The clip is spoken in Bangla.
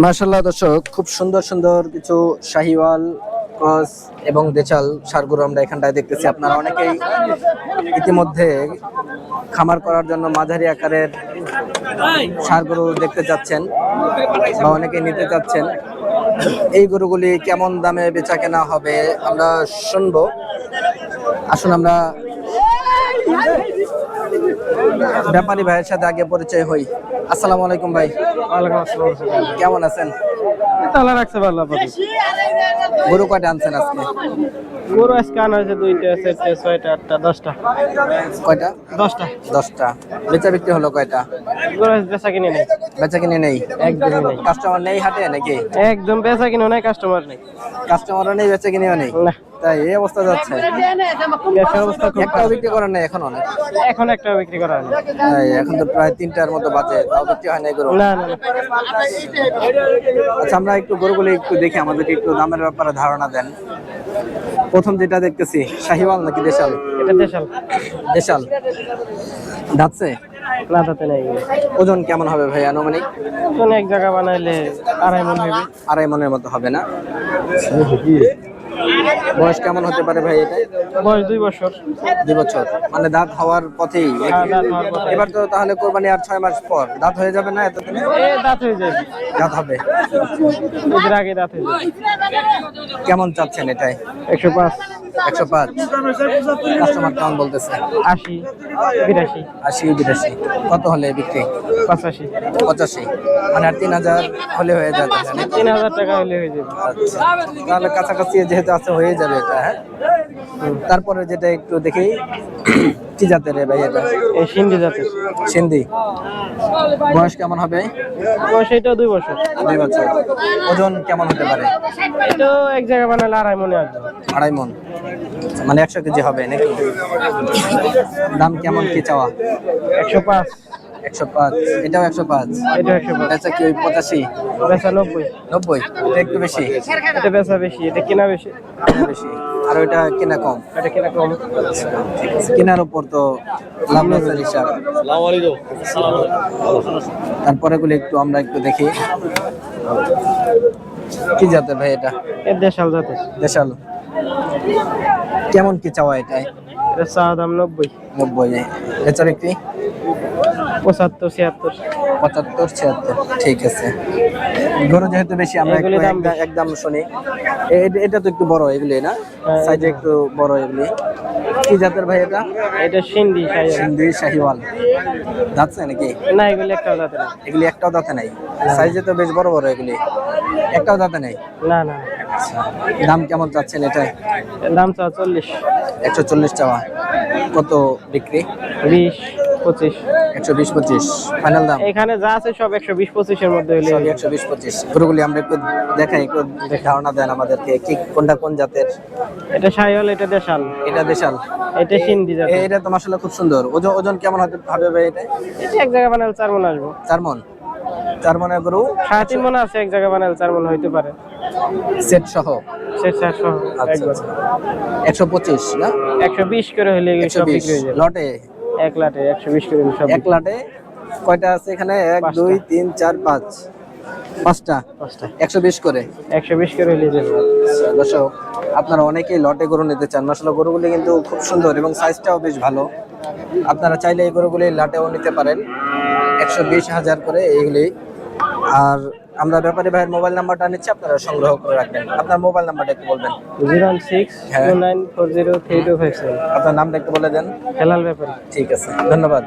মাশাআল্লাহ দর্শক, খুব সুন্দর সুন্দর কিছু শাহিওয়াল ক্রস এবং দেশাল ষাঁড় গরু আমরা এখানটায় দেখতেছি। আপনারা অনেকেই ইতিমধ্যে খামার করার জন্য মাঝারি আকারের ষাঁড় গরু দেখতে চাচ্ছেন বা অনেকেই নিতে চাচ্ছেন। এই গরুগুলি কেমন দামে বেচা কেনা হবে আমরা শুনবো। আসুন আমরা ব্যাপারী ভাইয়ের সাথে আগে পরিচয় হই। আসসালামু আলাইকুম ভাই। ওয়ালাইকুম আসসালাম। কেমন আছেন? তালা রাখছে ভালো আপনি। গরু কয়টা আনছেন আজকে? গরু আজকে আনা হয়েছে 2টা, 4টা, 6টা, 8টা, 10টা। কয়টা? 10টা। 10টা। বেচা বিক্রি হলো কয়টা? গরু বেচা কিনে নেই। বেচা কিনে নেই? একদমই নেই। কাস্টমার নেই হাটে নাকি? একদম বেচা কিনে নেই, কাস্টমার নেই। কাস্টমারও নেই, বেচা কিনেও নেই? না। তাই এই অবস্থা যাচ্ছে? ব্যবসার অবস্থা খুব একটাও বিক্রি করেন নাই এখনো? এখন একটা বিক্রি করা হয়নি। তাই এখন তো প্রায় 3টার মতো বাজে, তাও বিক্রি হয় নাই গরু? না না না। আচ্ছা, আমরা একটু গরুগুলো একটু দেখি, আমাদেরকে একটু দামের ব্যাপারে ধারণা দেন। প্রথম যেটা দেখতেছি শাহিওয়াল নাকি দেশাল? এটা দেশাল। দেশাল। দাঁতছে? না দাঁতে নেই। ওজন কেমন হবে ভাই আনুমানিক? কোন এক জায়গা বানাইলে 2.5 মণ হবে। 2.5 মণের মতো হবে না? বয়স কেমন হতে পারে ভাই এটা? বয়স 2 বছর। 2 বছর মানে দাঁত হওয়ার পথেই? দাঁত হওয়ার পথে। এবার তো তাহলে কোরবানি আর 6 মাস পর দাঁত হয়ে যাবে না? এতদিনে দাঁত হয়ে যাবে। দাঁত হবে? এর আগে দাঁত হয়ে যাবে। কেমন চাচ্ছেন এটাই? 105। 105। কাস্টমার কেমন বলতেছে? 80, 82, 80, 82। কত হলে বিক্রি? 85। 85 মানে আর 3000 হলে হয়ে যাবে? 3000 টাকা হলে হয়ে যাবে। আচ্ছা, তাহলে কাছাকাছি যেহেতু আছে হয়ে যাবে এটা। হ্যাঁ, তারপরে যেটা একটু দেখি, কি জাতের রে ভাই এটা? এই সিন্ধি জাতের। সিন্ধি। বয়স কেমন হবে? বয়স এটা 2 বছর। 2 বছর। ওজন কেমন হতে পারে? এটা এক জায়গা বানালে 2.5 মণে আসবে। 2.5 মণ মানে 100 কেজি হবে নাকি? দাম কেমন কি চাওয়া? 105। 105। এটাও 105? এটা 105। বেচা কি ওই 85? বেচা 90। 90? এটা একটু বেশি? এটা বেচা বেশি, এটা কেনা বেশি। বেশি আর ওইটা কেনা কম? এটা কেনা কম। কেনার উপর তো লাভ লসের হিসাব। তারপরে গুলো একটু আমরা একটু দেখি, কি জাতের ভাই এটা? এর দেশাল জাতের। দেশাল। কেমন কি চাওয়া এটাই? এটা চা দাম 90। 90। বেচা বিক্রি? 75, 76। 75, 76। ঠিক আছে। গরু যেহেতু বেশি, আমরা একটু একদম শুনি। এটা তো একটু বড় এগুলি না? সাইজে একটু বড় এগুলি। কি জাতের ভাই এটা? এটা সিন্ধি শাহিওয়াল। সিন্ধি শাহিওয়াল। দাঁতছে নাকি? না, এগুলি একটাও দাঁতে নেই। এগুলি একটাও দাঁতে নাই? সাইজে তো বেশ বড় বড় এগুলি, একটাও দাঁতে নেই? না না। আচ্ছা, দাম কেমন চাচ্ছেন এটাই? দাম চা 40। 140 চাওয়া। কত বিক্রি? 20, 25। 120, 25 ফাইনাল দাম? এখানে যা আছে সব 120, 25 এর মধ্যে হলে। 120, 25। গরুগুলি আমরা একটু দেখাই, একটু ধারণা দেন আমাদেরকে, কি কোনটা কোন জাতের? এটা শাহিওয়াল, এটা দেশাল। এটা দেশাল। এটা সিন্ধি জাতের। এটা তো মাশাআল্লাহ খুব সুন্দর। ওজন কেমন হবে ভাই এটা? এটা এক জায়গা বানালে 4 মণ আসবে। 4 মণ? 4 মণের গরু? 3.5 মণ আছে, এক জায়গা বানালে 4 মণ হইতে পারে। সেট সহ? সেট সহ। আচ্ছা, 125 না? 120 করে হলে সব বিক্রি হয়ে যাবে। লটে? এক লাটে 120 করে সব। এক লাটে কয়টা আছে এখানে? 1, 2, 3, 4, 5। 5টা? 120 করে? 120 করে হলে যাবে। দর্শক, আপনারা অনেকেই লটে গরু নিতে চান। মাশাআল্লাহ গরুগুলি কিন্তু খুব সুন্দর এবং সাইজটাও বেশ ভালো। আপনারা চাইলে এই গরুগুলি লাটেও নিতে পারেন। 120,000 করে এইগুলি। আর আমরা ব্যাপারী ভাইয়ের মোবাইল নাম্বারটা নিচ্ছি, আপনারা সংগ্রহ করে রাখবেন। আপনার মোবাইল নাম্বারটা একটু বলবেন। 01629403257। আপনার নামটা একটু বলে দেন। হেলাল ব্যাপারী। ঠিক আছে, ধন্যবাদ।